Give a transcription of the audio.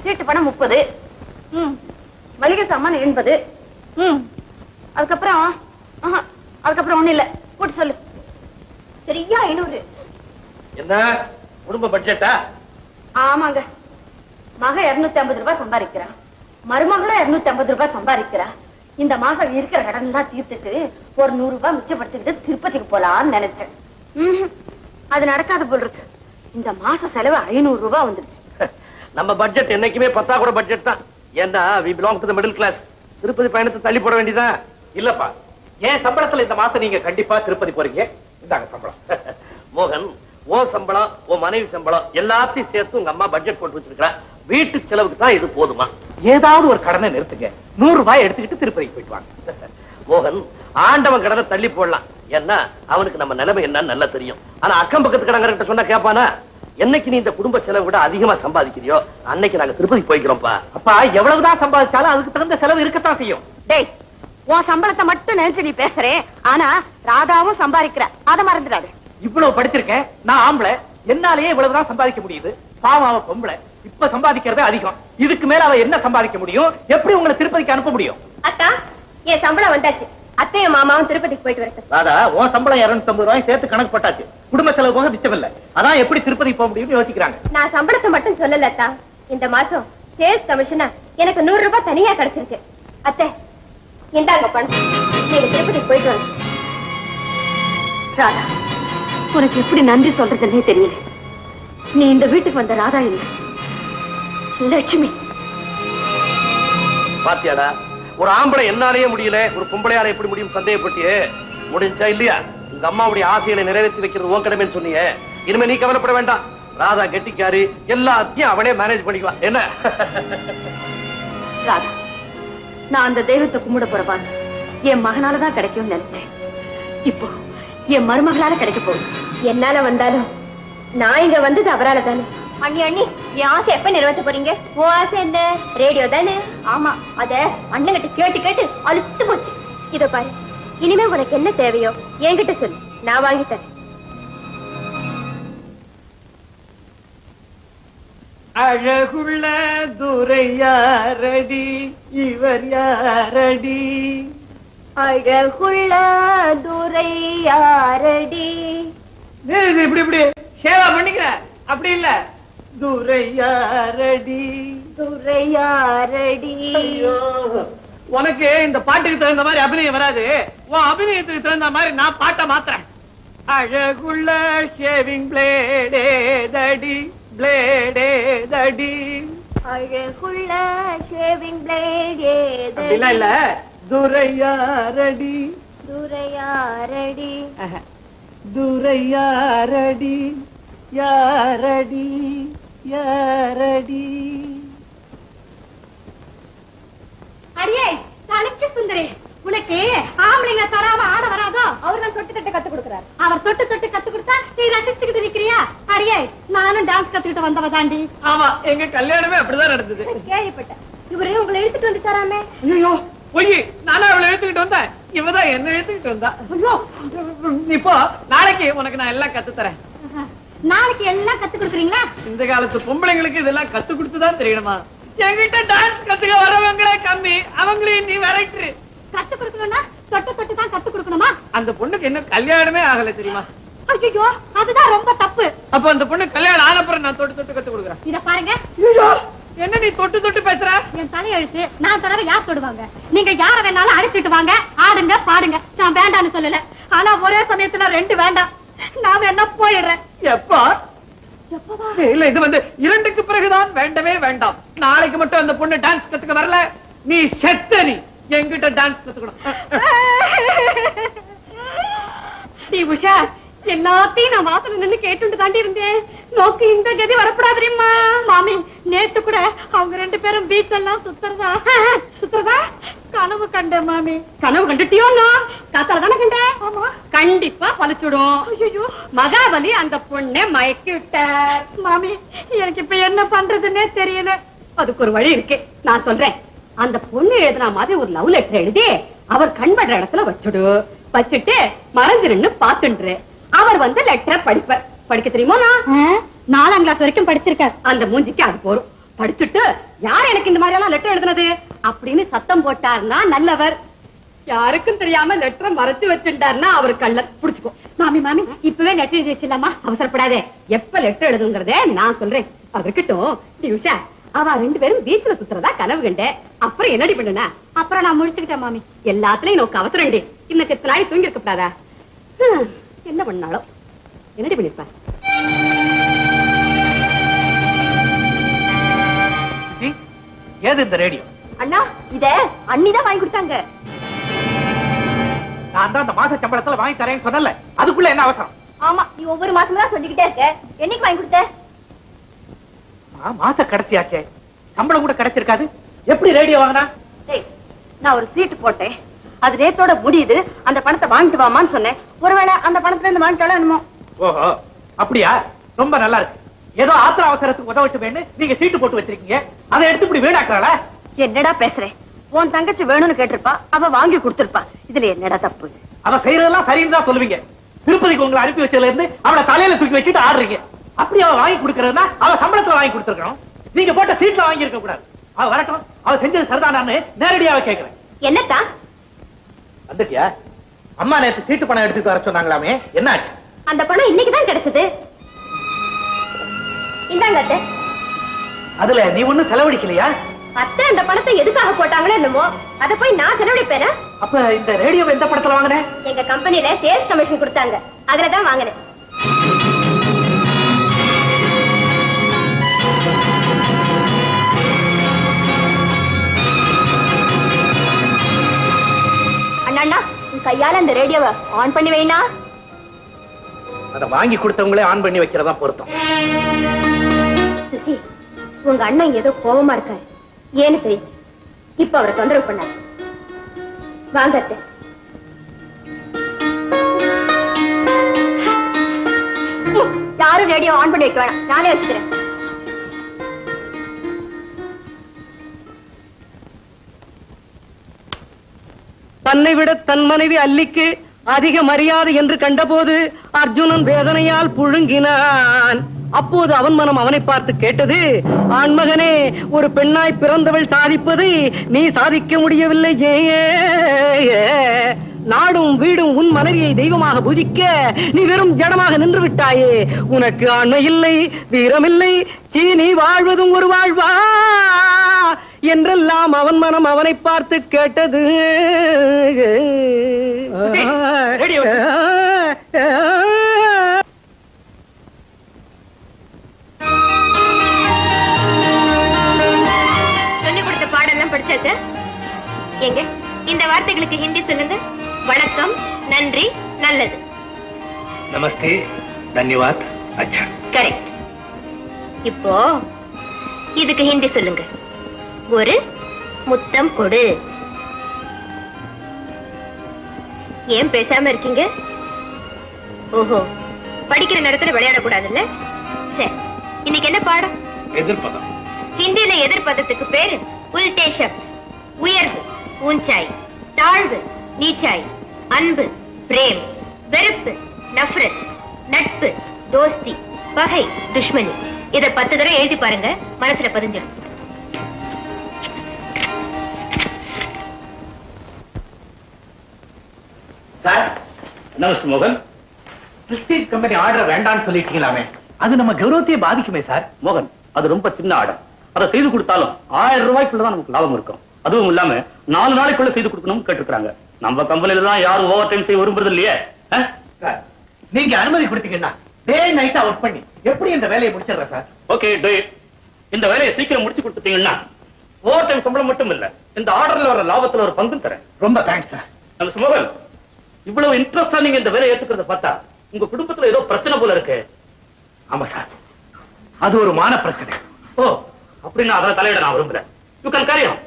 சீட்டு பணம் 30, மளிகை சாமான் 80. அதுக்கப்புறம் ஒண்ணு இல்ல. போட்டு சொல்லு. சரியா 500. என்ன குடும்ப பட்ஜெட்டா? ஆமாங்க. மக 250 ரூபாய் சம்பாதிக்கிறா, மருமகளும் 250 ரூபாய் சம்பாதிக்கிறா. இந்த மாசம் இருக்கிற கடன் எல்லாம் தீர்த்துட்டு ஒரு 100 ரூபாய் மிச்சப்படுத்திக்கிட்டு திருப்பதிக்கு போலான்னு நினைச்சேன். அது நடக்காத போல் இருக்கு. இந்த மாச செலவு 500 ரூபாய் வந்துருச்சு. நம்ம பட்ஜெட் என்னைக்குமே பத்தாக்குற பட்ஜெட் தான். ஏன்னா we belong to the middle class. Tirupati பயணத்தை தள்ளி போட வேண்டியதான். இல்லப்பா, ஏன் சம்பளத்துல இந்த மாசம் நீங்க கண்டிப்பா திருப்பதி போறீங்க. இந்தாங்க சம்பளம். மோகன், ஓ சம்பளம், ஓ மனைவி சம்பளம் எல்லாத்தையும் சேர்த்து உங்க அம்மா பட்ஜெட் போட்டு வச்சிருக்கா. வீட்டு செலவுக்கு தான் இது போதுமா? ஏதாவது ஒரு கடனை நிறுத்துங்க. 100 ரூபாய் எடுத்துக்கிட்டு திருப்பதிக்கு போயிட்டு வாங்க. மோகன், ஆண்டவன் கடனை தள்ளி போடலாம். ஏன்னா அவனுக்கு நம்ம நிலைமை என்னன்னு நல்லா தெரியும். ஆனா அக்கம் பக்கத்து கடங்கிட்ட சொன்னா கேட்பானா? என்னைக்கு நீ இந்த குடும்ப செலவு விட அதிகமா சம்பாதிக்கிறியோ அன்னைக்கு நாங்க திருப்பதி போய்க்கிறோம்ப்பா. அப்பா, எவ்வளவுதான் சம்பாதிச்சாலும் அதுக்கு தகுந்த செலவு இருக்கத்தான் செய்யும். டேய், உன் சம்பளத்தை மட்டும் நினைச்சு நீ பேசுறே. ஆனா ராதாவும் சம்பாதிக்கிற, அதை மறந்துடாது. இவ்வளவு படிச்சிருக்கேன், நான் ஆம்பளை, என்னாலேயே இவ்வளவுதான் சம்பாதிக்க முடியுது. பாவம் அவ பொம்பளை, இப்ப சம்பாதிக்கிறதே அதிகம். இதுக்கு மேல அவ என்ன சம்பாதிக்க முடியும்? எப்படி உங்களை திருப்பதிக்கு அனுப்ப முடியும்? அக்கா, என் சம்பளம் வந்தாச்சு. அத்தையும் மாமாவும் திருப்பதிக்கு போயிட்டு வரட்டும். ராதா, உன் சம்பளம் 250 ரூபாய் சேர்த்து கணக்கு போட்டாச்சு. குடும்ப செலவு போக மிச்சமில்லை. அதான் எப்படி திருப்பதிக்கு போக முடியும்னு யோசிக்கிறாங்க. நான் சம்பளத்தை மட்டும் சொல்லல அத்தா. இந்த மாசம் சேல்ஸ் கமிஷனா எனக்கு 100 ரூபாய் தனியா கிடைச்சிருக்கு. அத்தை, இந்தாங்க பணம். நீங்க திருப்பதிக்கு போயிட்டு வாங்க. ராதா, உனக்கு எப்படி நன்றி சொல்றதுன்னே தெரியல. நீ இந்த வீட்டுக்கு வந்த ராதா இல்ல, லட்சுமி. பாத்தியாடா, ஒரு ஆம்பளை என்னாலேயே முடியல, ஒரு பொம்பளையால எப்படி முடியும் சந்தேகப்பட்டியே. முடிஞ்சா இல்லையா? உங்க அம்மாவுடைய ஆசைகளை நிறைவேற்றி வைக்கிறது உன் கடமைன்னு சொன்னீங்க. இனிமே நீ கவலைப்பட வேண்டாம். ராதா கெட்டிக்காரி, எல்லாத்தையும் அவளே மேனேஜ் பண்ணிக்கலாம். என்ன ராதா, நான் அந்த தெய்வத்தை கும்பிட போறவான் என் மகனாலதான் கிடைக்கும்னு நினைச்சேன். இப்போ என் மருமகளால கிடைக்க போகுது. என்னால வந்தாலும் நான் இங்க வந்தது அவரால தானே. அண்ணி அண்ணி, என் ஆசை எப்ப நிறைவேற்ற போறீங்க? உன் ஆசை என்ன? ரேடியோ தானே? ஆமா, அத அண்ணங்கிட்ட கேட்டு கேட்டு அழுத்து போச்சு. இத பாரு, இனிமே உனக்கு என்ன தேவையோ என்கிட்ட சொல்லு, நான் வாங்கி தரேன். அழகுள்ள துரை யாரடி, இவர் யாரடி? அழகுள்ள துரை யாரடி? இப்படி இப்படி சேவா பண்ணிக்கிற, அப்படி இல்ல. துரை யாரடி, துரை யாரடி? உனக்கு இந்த பாட்டுக்கு தகுந்த மாதிரி அபிநயம் வராது. உன் அபிநயத்துக்கு தகுந்த மாதிரி நான் பாட்டை மாத்துறேன். அழகுள்ள ஷேவிங் பிளேடே தடி, பிளேடே தடி. அழகுள்ள ஷேவிங் பிளேடே தடி. இல்ல இல்ல, துரை யாரடி, துரை யாரடி? துரை யாரடி, யாரடி, யாரடி? அடியே தனக்கு சுந்தரி, உனக்கு ஆம்பளைங்க தராம ஆட வராதோ? அவர் தான் தொட்டு தொட்டு கத்து கொடுக்கிறார். அவர் தொட்டு தொட்டு கத்து கொடுத்தா நீ ரசிச்சுக்கிட்டு நிக்கிறியா? அடியே, நானும் டான்ஸ் கத்துக்கிட்டு வந்தவ தாண்டி. ஆமா, எங்க கல்யாணமே அப்படிதான் நடந்தது. கேள்விப்பட்டேன். இவரு உங்களை இழுத்துட்டு வந்து தராமே. ஐயோ பொய், நானும் அவளை எடுத்துக்கிட்டு வந்தேன். இவதான் என்ன எடுத்துக்கிட்டு வந்தா. ஐயோ, இப்போ நாளைக்கு உனக்கு நான் எல்லாம் கத்து தரேன். நாளைக்கு எல்லாம் கத்து கொடுக்குறீங்களா? இந்த காலத்து பொம்பளைங்களுக்கு இதெல்லாம் கத்து கொடுத்துதான் தெரியணுமா? என்கிட்ட டான்ஸ் கத்துக்க வரவங்களே கம்மி, அவங்களையும் நீ விரட்டு. கத்து கொடுக்கணும்னா தொட்டு தொட்டு தான் கத்து கொடுக்கணுமா? அந்த பொண்ணுக்கு இன்னும் கல்யாணமே ஆகல தெரியுமா? ஐயோ, அதுதான் ரொம்ப தப்பு. அப்ப அந்த பொண்ணு கல்யாணம் ஆனப்புறம் நான் தொட்டு தொட்டு கத்து கொடுக்குறேன். இத பாருங்க. ஐயோ, என்ன நீ தொட்டு தொட்டு பேசுற? என் தலையெழுத்து, நான் தொடர யார் தொடுவாங்க? நீங்க யார வேணாலும் அடிச்சிட்டு வாங்க, ஆடுங்க பாடுங்க, நான் வேண்டான்னு சொல்லல. ஆனா ஒரே சமயத்துல 2 வேண்டாம். நான் வேணா போயிடுறேன். எப்பா? இல்ல, இது வந்து 2க்கு பிறகுதான் வேண்டவே வேண்டாம். நாளைக்கு மட்டும் அந்த பொண்ணு டான்ஸ் கத்துக்க வரல, நீ செத்த. நீ என்கிட்ட டான்ஸ் கத்துக்கணும். நீ உஷா, எல்லாத்தையும் நான் வாசல நின்னு கேட்டு தாண்டி இருந்தேன். நோக்கு இந்த கதி வரப்படாது தெரியுமா? மாமி, நேத்து கூட அவங்க 2 பேரும் பீச் எல்லாம் சுத்துறதா கனவு கண்ட. மாமி, கனவு கண்டுட்டியோ? காத்தால தானே கண்ட. ஆமா, கண்டிப்பா பழிச்சுடும். ஐயோ, மகாபலி அந்த பொண்ணை மயக்கி விட்டார். மாமி, எனக்கு இப்ப என்ன பண்றதுன்னே தெரியல. அதுக்கு ஒரு வழி இருக்கு, நான் சொல்றேன். அந்த பொண்ணு எழுதுன மாதிரி ஒரு லவ் லெட்டர் எழுதி அவர் கண்படுற இடத்துல வச்சுடு. வச்சுட்டு மறந்துருன்னு பாத்துன்று அவர் வந்து லெட்டரை படிக்க தெரியுமா? 4ஆம் கிளாஸ் வரைக்கும் படிச்சிருக்கார். அந்த மூஞ்சிக்கு அது போரும். படிச்சுட்டு யார் எனக்கு இந்த மாதிரி எல்லாம் லெட்டர் எழுதுனது அப்படின்னு சத்தம் போட்டாருன்னா நல்லவர், யாருக்கும் தெரியாம லெட்டரை மறைச்சு வச்சுட்டாருன்னா அவர் கள்ளன். புடிச்சுக்கோ. மாமி மாமி இப்பவே லெட்டர் எழுதி வச்சிடலாமா? அவசரப்படாதே, எப்ப லெட்டர் எழுதுங்கிறதே நான் சொல்றேன். அது இருக்கட்டும். டி உஷா, அவ 2 பேரும் பீச்ல சுத்துறதா கனவு கண்டேன். அப்புறம் என்னடி பண்ணுனா? அப்புறம் நான் முடிச்சுக்கிட்டேன் மாமி. எல்லாத்துலயும் நோக்கு அவசரண்டி. இன்னும் செத்த நாய் தூங்கி இருக்கப்படாதா? என்ன பண்ணாலும் என்னடி பண்ணிருப்பா? ஏது இந்த ரேடியோ? அண்ணா, இத அண்ணிதான் வாங்கி கொடுத்தாங்க. நான் தான் அந்த மாச சம்பளத்துல வாங்கி தரேன்னு சொன்னல, அதுக்குள்ள என்ன அவசரம்? ஆமா, நீ ஒவ்வொரு மாசமும் தான் சொல்லிக்கிட்டே இருக்க. என்னைக்கு வாங்கி கொடுத்த? மாச கடைசியாச்சே, சம்பளம் கூட கிடைச்சிருக்காது. எப்படி ரேடியோ வாங்கினா? நான் ஒரு சீட்டு போட்டேன், அது ரேட்டோட முடியுது. அந்த பணத்தை வாங்கிட்டு வாமான்னு சொன்னேன். ஒருவேளை அந்த பணத்துல இருந்து வாங்கிட்டாலும் என்னமோ. ஓஹோ, அப்படியா? ரொம்ப நல்லா இருக்கு. ஏதோ ஆத்திர அவசரத்துக்கு உதவிட்டு வேணும் நீங்க சீட்டு போட்டு வச்சிருக்கீங்க, அதை எடுத்து இப்படி வீணாக்குறாளா? என்னடா பேசுறேன்? உன் தங்கச்சி வேணும்னு கேட்டிருப்பா, அவ வாங்கி கொடுத்திருப்பா. இதுல என்னடா தப்பு? அவ செய்யறதெல்லாம் சரின்னு தான் சொல்லுவீங்க. திருப்பதிக்கு உங்களை அனுப்பி வச்சதுல இருந்து அவளை தலையில தூக்கி வச்சுட்டு ஆடுறீங்க. அப்படி அவ வாங்கி கொடுக்கறதுனா அவ சம்பளத்துல வாங்கி கொடுத்துருக்கணும். நீங்க போட்ட சீட்ல வாங்கி இருக்க கூடாது. அவ வரட்டும், அவ செஞ்சது சரிதானான்னு நேரடியாக கேட்கிறேன். என்னத்தா வந்துட்டியா? அம்மா நேத்து சீட்டு பணம் எடுத்துட்டு வர சொன்னாங்களாமே, என்னாச்சு? அந்த பணம் இன்னைக்குதான் கிடைச்சது. இந்தாங்க அத்தை. அதுல நீ ஒண்ணும் செலவழிக்கலையா? அத்தை அந்த பணத்தை எதுக்காக போட்டாங்களோ என்னமோ, அதை போய் நான் செலவழிப்பேனா? அப்ப இந்த ரேடியோவை எந்த படத்துல வாங்கினேன்? எங்க கம்பெனில சேல்ஸ் கமிஷன் கொடுத்தாங்க, அதுலதான் வாங்கினேன். அண்ணா, உன் கையால இந்த ரேடியோவை ஆன் பண்ணி வைனா. அதை வாங்கி கொடுத்தவங்களே ஆன் பண்ணி வைக்கிறதா பொருத்தம். சுசி, உங்க அண்ணன் ஏதோ கோபமா இருக்காரு. ஏன்னு தெரியும். இப்ப அவரை தொந்தரவு பண்ணாரு. வாங்க அத்தை. யாரும் ரேடியோ ஆன் பண்ணி வைக்க வேணாம், நானே வச்சுக்கிறேன். தன்னை விட தன் மனைவி அல்லிக்கு அதிக மரியாதை என்று கண்டபோது அர்ஜுனன் வேதனையால் புழுங்கினான். அப்போது அவன் மனம் அவனை பார்த்து கேட்டது, ஆண்மகனே, ஒரு பெண்ணாய் பிறந்தவள் சாதிப்பதை நீ சாதிக்க முடியவில்லை. நாடும் வீடும் உன் மனைவியை தெய்வமாக பூஜிக்க நீ வெறும் ஜடமாக நின்று விட்டாயே. உனக்கு ஆண்மை இல்லை, வீரமில்லை, நீ வாழ்வதும் ஒரு வாழ்வா என்றெல்லாம் அவன் மனம் அவனை பார்த்து கேட்டது. சொல்லி கொடுத்த பாடெல்லாம் படிச்சாச்சு. எங்க இந்த வார்த்தைகளுக்கு ஹிந்தி சொல்லுங்க. வணக்கம், நன்றி, நல்லது. நமஸ்தே, தன்யவாத், அச்சா. கரெக்ட். இப்போ இதுக்கு ஹிந்தி சொல்லுங்க. ஒரு முத்தம் கொடு. ஏன் பேசாம இருக்கீங்க? ஓஹோ, படிக்கிற நேரத்துல விளையாடக்கூடாதுல்ல? சரி, இன்னைக்கு என்ன பாடம்? எதிர்ப்பதம். ஹிந்தியில எதிர்ப்பதத்துக்கு பேரு உல்டே ஷப்த். உயர்வு, ஊஞ்சாய்; தாழ்வு, நீச்சாய்; அன்பு, பிரேம்; வெறுப்பு, நஃப்ரத்; நட்பு, தோஸ்தி; பகை, துஷ்மனி. இத 10 தடவை எழுதி பாருங்க, மனசுல பதிஞ்சிடும். சார், என்ன மிஸ்டர் மோகன், பிரஸ்டீஜ் கம்பெனி ஆர்டர் வேண்டாம்னு சொல்லிட்டீங்களாமே, அது நம்ம கௌரவத்தையே பாதிக்குமே சார்? மோகன், அது ரொம்ப சின்ன ஆர்டர். அதை செய்து கொடுத்தாலும் 1000 ரூபாய்க்குள்ளதான் நமக்கு லாபம் இருக்கும். அதுவும் இல்லாம 4 நாளைக்குள்ள செய்து கொடுக்கணும்னு கேட்டுருக்காங்க. நம்ம கம்பெனில தான் யாரும் ஓவர் டைம் செய்ய விரும்புறது இல்லையே. சார், நீங்க அனுமதி கொடுத்தீங்கன்னா டே நைட்டா ஒர்க் பண்ணி எப்படி இந்த வேலையை முடிச்சிடுறேன் சார்? Okay, do it. இந்த வேலையை சீக்கிரம் முடிச்சு கொடுத்துட்டீங்கன்னா ஓவர் டைம் சம்பளம் மட்டும் இல்ல, இந்த ஆர்டர்ல வர லாபத்துல ஒரு பங்கு தரேன். ரொம்ப தேங்க்ஸ் சார். மிஸ்டர் மோகன், இவ்வளவு இன்ட்ரெஸ்டா நீங்க இந்த வேலையை ஏத்துக்கிறத பார்த்தா உங்க குடும்பத்துல ஏதோ பிரச்சனை போல இருக்கு. ஆமா சார், அது ஒரு மான பிரச்சனை. ஓ, அப்படின்னா அதனை தலையிட நான் விரும்புறேன். You can carry on.